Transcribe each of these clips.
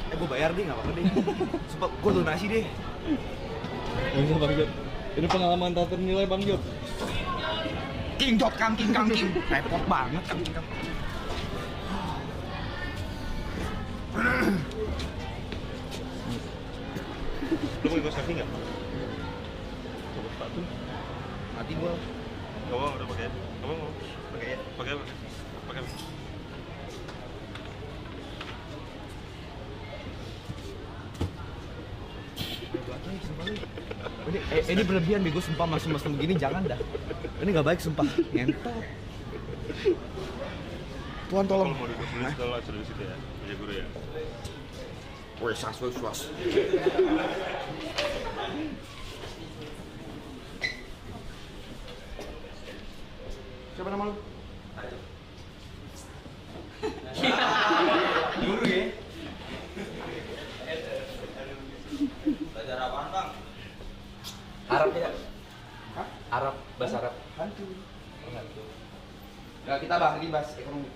Gue bayar deh, nggak apa-apa deh. Sumpah, gue donasi deh. Nggak bisa Bang Jod. Ini pengalaman tak ternilai Bang Jod. King Jot, Kang King. Repot banget, Kang King. Lu mau ikut selfie nggak? Mati gue. Gak mau, udah pakai. Gak mau, pakai ya? Pakai. Ini berlebihan bego, sumpah masuk begini jangan dah. Ini nggak baik sumpah, ngentot. Tuhan tolong. Kalau mau duduk dulu sekolah suruh di situ ya, meja guru ya. Woi, swas. Siapa nama lu? Guru ya? Belajar apaan bang? Arab ya? Hah? Arab, bahasa Arab. Hantu. Nah, kita bahas lagi bahas ekonomi.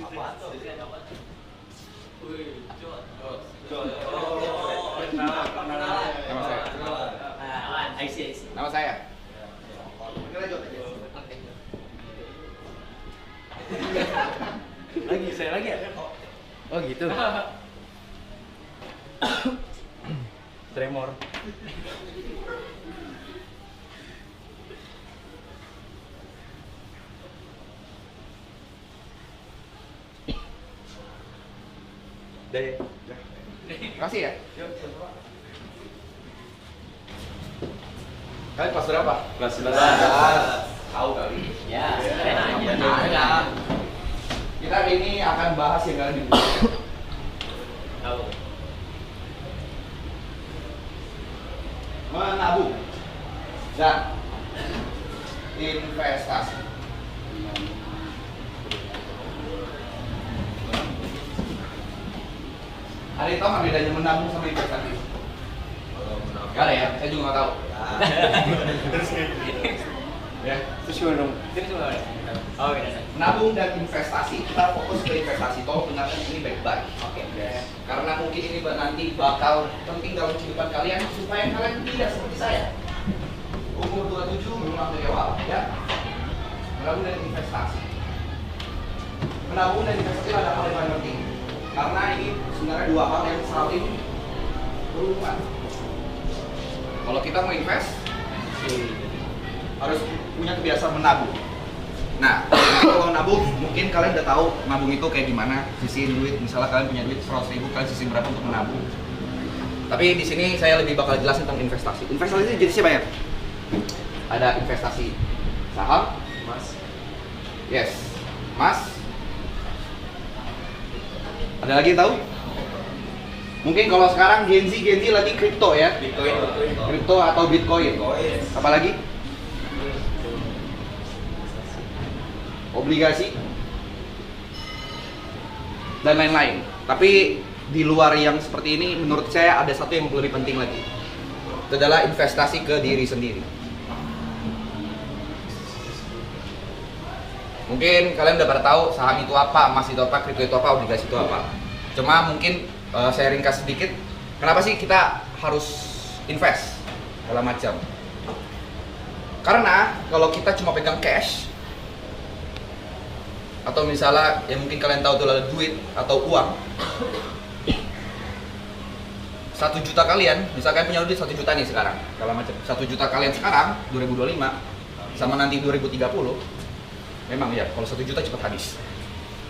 Apaan tuh? Wih, Nama saya. Nama saya. Saya lagi ya? Oh gitu. Tremor. Deh. Makasih ya. Kalian kelas berapa? Kelas 11. Tahu kali. Ya, Nanya. Kita ini akan bahas yang kalian dibutuhkan. Tahu. Menabung dan investasi. Ada yang tahu nggak bedanya menabung sama investasi? Gak ada ya, saya juga nggak tahu. Ya. Terus gimana dong? Terus gimana? Oh iya. Menabung dan investasi, kita fokus ke investasi. Tolong dengarkan ini baik-baik. Oke. Karena mungkin ini nanti bakal penting dalam kehidupan kalian supaya kalian tidak seperti saya. Umur 27 belum waktu dewasa, ya. Menabung dan investasi. Menabung dan investasi adalah hal yang paling penting. Karena ini sebenarnya dua hal yang saling berhubungan. Kalau kita mau invest, harus punya kebiasaan menabung. Nah, kalau nabung, mungkin kalian udah tahu nabung itu kayak gimana, sisihin duit. Misalnya kalian punya duit 100.000, kalian sisihin berapa untuk menabung. Tapi di sini saya lebih bakal jelasin tentang investasi. Investasi itu jenisnya banyak. Ada investasi saham, Mas. yes, emas. Ada lagi yang tahu? Mungkin kalau sekarang Gen Z lagi kripto ya, Bitcoin. kripto atau Bitcoin. Apalagi? Obligasi dan lain-lain. Tapi di luar yang seperti ini, menurut saya ada satu yang lebih penting lagi. Itu adalah investasi ke diri sendiri. Mungkin kalian udah pada tahu saham itu apa, emas itu apa, kripto itu apa, obligasi itu apa. Cuma mungkin saya ringkas sedikit. Kenapa sih kita harus invest segala macam? Karena kalau kita cuma pegang cash, atau misalnya yang mungkin kalian tahu itu adalah duit atau uang, 1 juta kalian, misalkan punya duit 1 juta nih sekarang, segala macam, 1 juta kalian sekarang 2025 sama nanti 2030, memang ya kalau 1 juta cepat habis.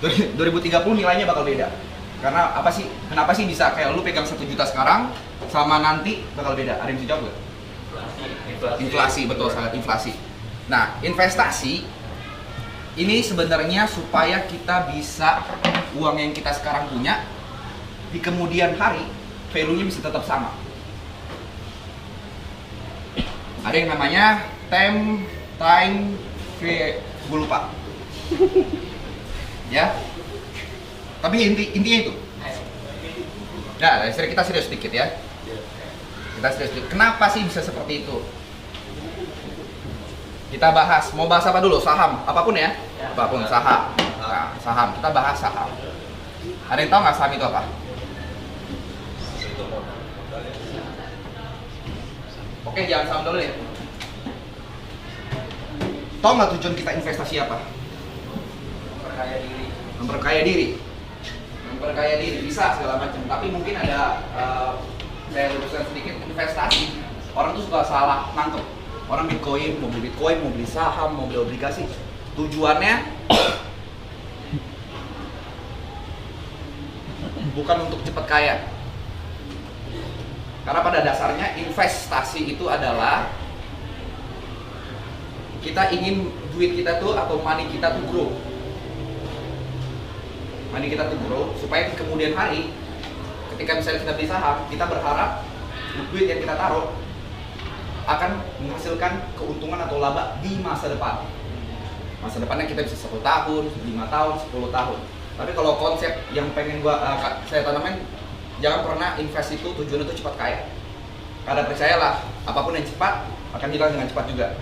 2030 nilainya bakal beda. Karena apa sih? Kenapa sih bisa kayak lu pegang 1 juta sekarang sama nanti bakal beda? Ada yang bisa jawab nggak? Inflasi, betul, sangat inflasi. Nah, investasi ini sebenarnya supaya kita bisa uang yang kita sekarang punya di kemudian hari value-nya bisa tetap sama. Ada yang namanya time, gue lupa. Ya. Tapi intinya itu. Nah, kita serius sedikit ya. Kita serius sedikit. Kenapa sih bisa seperti itu? Kita bahas. Mau bahas apa dulu? Saham, apapun ya. Apapun saham. Nah, saham. Kita bahas saham. Ada yang tahu nggak saham itu apa? Oke, jangan saham dulu ya. Tahu nggak tujuan kita investasi apa? Perkaya diri. Memperkaya diri. Memperkaya diri bisa segala macam. Tapi mungkin ada saya luruskan sedikit, investasi. Orang tuh suka salah nangkep. Orang Bitcoin, mau beli saham, mau beli obligasi. Tujuannya bukan untuk cepat kaya. Karena pada dasarnya investasi itu adalah kita ingin duit kita tuh atau money kita tuh grow. Money kita tuh grow supaya di kemudian hari ketika misalnya kita beli saham, kita berharap duit yang kita taruh akan menghasilkan keuntungan atau laba di masa depan. Masa depannya kita bisa 1 tahun, 5 tahun, 10 tahun. Tapi kalau konsep yang pengen saya tanamin, jangan pernah invest itu tujuan itu cepat kaya. Karena percayalah, apapun yang cepat akan hilang dengan cepat juga.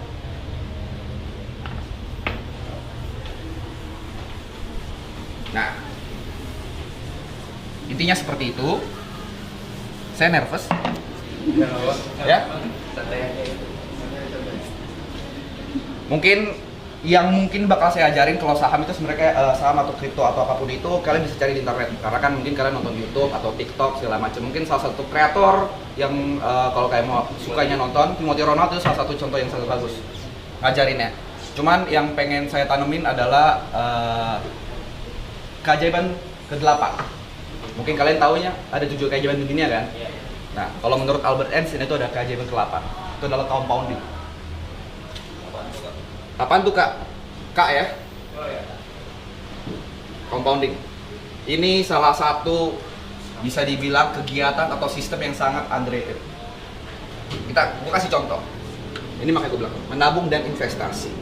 Nah, intinya seperti itu. Saya nervous. Ya. Mungkin bakal saya ajarin kalau saham itu sebenarnya kayak saham atau kripto atau apapun itu kalian bisa cari di internet, karena kan mungkin kalian nonton YouTube atau TikTok segala macam. Mungkin salah satu kreator yang kalau kayak mau sukanya nonton, Timothy Ronald itu salah satu contoh yang sangat bagus ngajarinnya. Cuman yang pengen saya tanemin adalah keajaiban ke-8. Mungkin kalian taunya ada 7 keajaiban di dunia kan? Nah, kalau menurut Albert Einstein itu ada keajaiban ke-8. Itu adalah compounding. Apaan tuh Kak? Kak ya? Compounding. Ini salah satu bisa dibilang kegiatan atau sistem yang sangat underrated. Gua kasih contoh. Ini makanya gue bilang menabung dan investasi.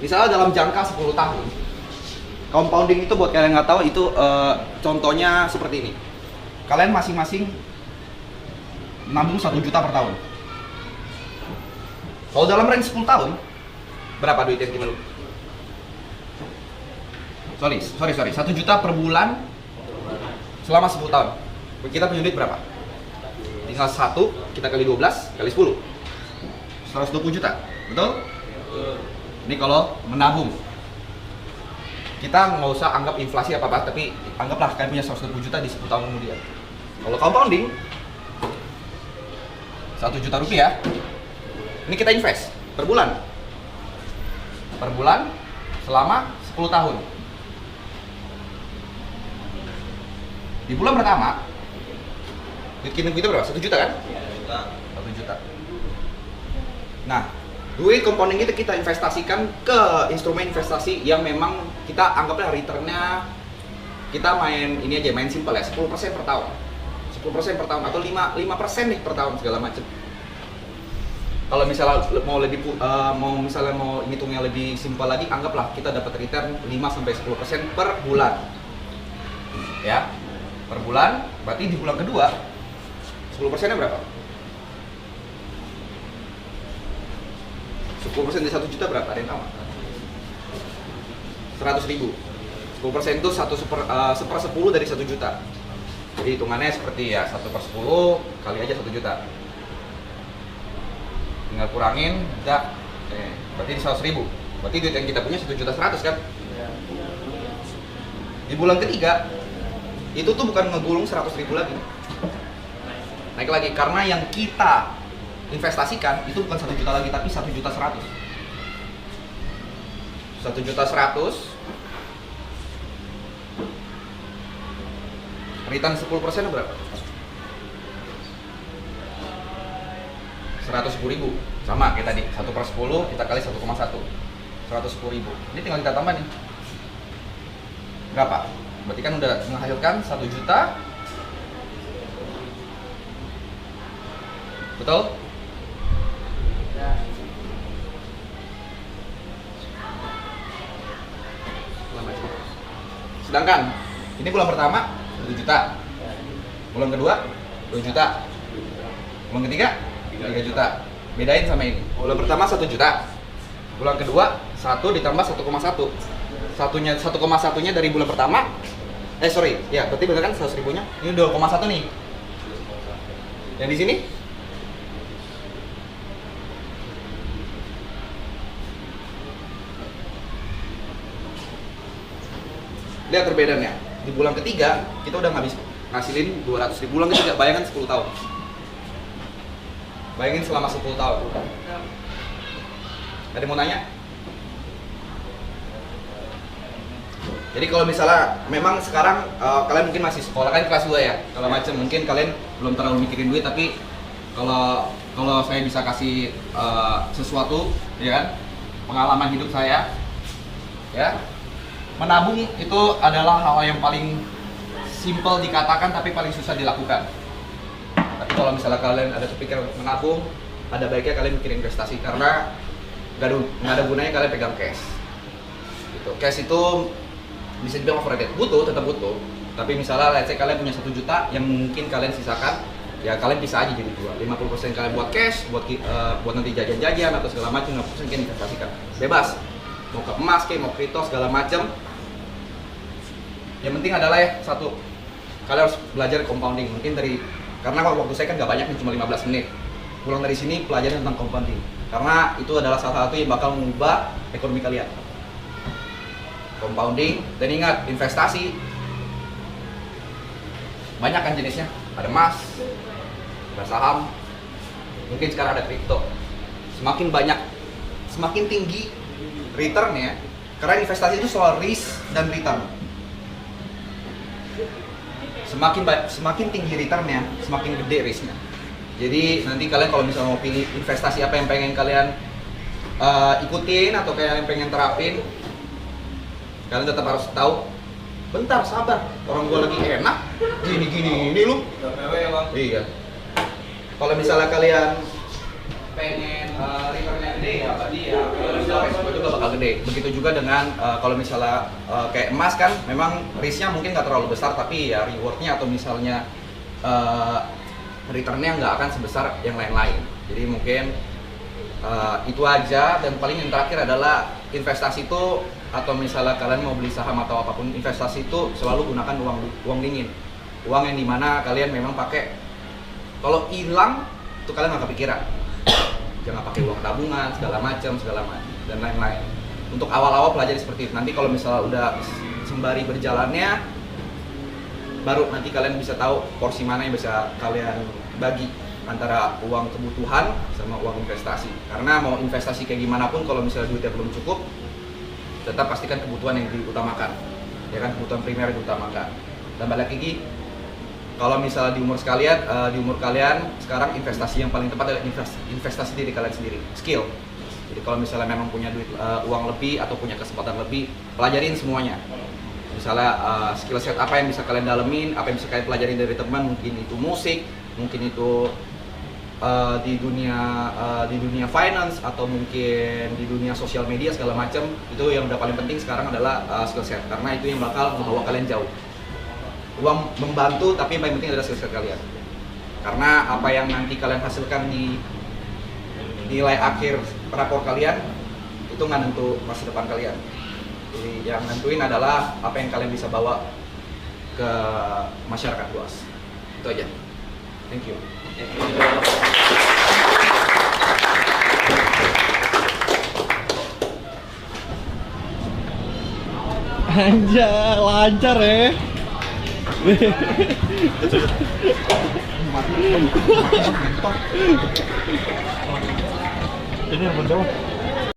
Misalnya dalam jangka 10 tahun, compounding itu buat kalian yang nggak tahu itu contohnya seperti ini. Kalian masing-masing nabung 1 juta per tahun. Kalau dalam range 10 tahun, berapa duit yang kita lu? Sorry, 1 juta per bulan selama 10 tahun. Kita punya duit berapa? Tinggal 1, kita kali 12, kali 10. 120 juta, betul? Ini kalau menabung. Kita nggak usah anggap inflasi apa-apa, tapi anggaplah kalian punya 120 juta di 10 tahun kemudian. Kalau compounding, 1 juta rupiah, ini kita invest per bulan. Per bulan selama 10 tahun. Di bulan pertama, duit kita berapa? 1 juta kan? 1 juta. Nah, duit compounding itu kita investasikan ke instrumen investasi yang memang kita anggaplah returnnya, kita main ini aja, main simple ya, 10% per tahun. 10% per tahun atau 5% nih per tahun segala macam. Kalau misalnya mau ngitungnya lebih simpel lagi, anggaplah kita dapat return 5-10% per bulan. Ya. Per bulan, berarti di bulan kedua 10%-nya berapa? 10% dari 1 juta berapa? Ada yang tahu nggak? 100.000. 10% itu 1/10 dari 1 juta. Jadi hitungannya seperti ya 1/10 kali aja 1 juta. Tinggal kurangin, udah. Berarti di 100.000. Berarti duit yang kita punya 1.100.000 kan? Di bulan ketiga itu tuh bukan ngegulung 100.000 lagi. Naik lagi karena yang kita investasikan itu bukan 1 juta lagi, tapi 1.100.000. 1.100.000 return 10% berapa? 110.000. Sama kayak tadi, 1/10 kita kali 1,1. 110.000. Ini tinggal kita tambah nih. Berapa? Berarti kan udah menghasilkan 1 juta. Betul? Sedangkan ini bulan pertama 1 juta, bulan kedua 2 juta, bulan ketiga 3 juta. Bedain sama ini. Bulan pertama 1 juta, bulan kedua 1 ditambah 1,1. 1,1-nya dari bulan pertama. Ya berarti bener kan 100 ribunya? Ini 2,1 nih. Yang di sini lihat perbedaannya. Di bulan ketiga kita udah ngasilin 200 ribu. Bulan ketiga, bayangin 10 tahun. Bayangin selama 10 tahun. Ada yang mau nanya? Jadi kalau misalnya memang sekarang kalian mungkin masih sekolah kan kelas 2 ya, kalau macam mungkin kalian belum terlalu mikirin duit, tapi kalau saya bisa kasih sesuatu, ya kan, pengalaman hidup saya, ya, menabung itu adalah hal yang paling simple dikatakan tapi paling susah dilakukan. Tapi kalau misalnya kalian ada kepikiran menabung, ada baiknya kalian mikir investasi karena nggak ada gunanya kalian pegang cash. Gitu. Cash itu bisa dibilang overrated, tetap butuh. Tapi misalnya let's say kalian punya 1 juta yang mungkin kalian sisakan, ya kalian bisa aja jadi 50% kalian buat cash, buat nanti jajan-jajan atau segala macam, 50% kalian investasikan. Bebas. Mau ke emas, mau kripto segala macam. Yang penting adalah ya satu, kalian harus belajar compounding. Mungkin karena waktu saya kan nggak banyak nih, cuma 15 menit. Pulang dari sini pelajarin tentang compounding. Karena itu adalah salah satu yang bakal mengubah ekonomi kalian. Compounding, dan ingat investasi banyak kan jenisnya. Ada emas, ada saham, mungkin sekarang ada kripto. Semakin banyak, semakin tinggi returnnya, karena investasi itu soal risk dan return. Semakin tinggi returnnya, semakin gede risknya. Jadi nanti kalian kalau misalnya mau pilih investasi apa yang pengen kalian ikutin atau kalian pengen terapin, kalian tetap harus tahu. Bentar, sabar, orang gua lagi enak, gini ini lu. Iya. Kalau misalnya kalian pengen returnnya gede ya berarti ya resiko juga bakal gede. Begitu juga dengan kalau misalnya kayak emas kan memang risknya mungkin nggak terlalu besar, tapi ya rewardnya atau misalnya returnnya nggak akan sebesar yang lain-lain. Jadi mungkin itu aja. Dan paling yang terakhir adalah investasi itu, atau misalnya kalian mau beli saham atau apapun investasi itu, selalu gunakan uang dingin, uang yang dimana kalian memang pakai. Kalau hilang itu kalian nggak kepikiran. Jangan pakai uang tabungan segala macam dan lain-lain. Untuk awal-awal pelajari seperti itu. Nanti kalau misalnya udah sembari berjalannya, baru nanti kalian bisa tahu porsi mana yang bisa kalian bagi antara uang kebutuhan sama uang investasi. Karena mau investasi kayak gimana pun, kalau misalnya duitnya belum cukup, tetap pastikan kebutuhan yang diutamakan, ya kan, kebutuhan primer yang diutamakan. Dan balik lagi, kalau misalnya di umur kalian sekarang investasi yang paling tepat adalah investasi diri kalian sendiri, skill. Jadi kalau misalnya memang punya duit, uang lebih atau punya kesempatan lebih, pelajarin semuanya. Misalnya skill set apa yang bisa kalian dalemin, apa yang bisa kalian pelajarin dari teman, mungkin itu musik, mungkin itu di dunia finance, atau mungkin di dunia sosial media segala macam. Itu yang udah paling penting sekarang adalah skill set, karena itu yang bakal membawa kalian jauh. Uang membantu, tapi yang paling penting adalah skill set kalian. Karena apa yang nanti kalian hasilkan di nilai akhir rapor kalian itu nggak nentu masa depan kalian. Jadi yang nentuin adalah apa yang kalian bisa bawa ke masyarakat luas. Itu aja. Thank you. Anjay, lancar ya. Ini yang menjawab.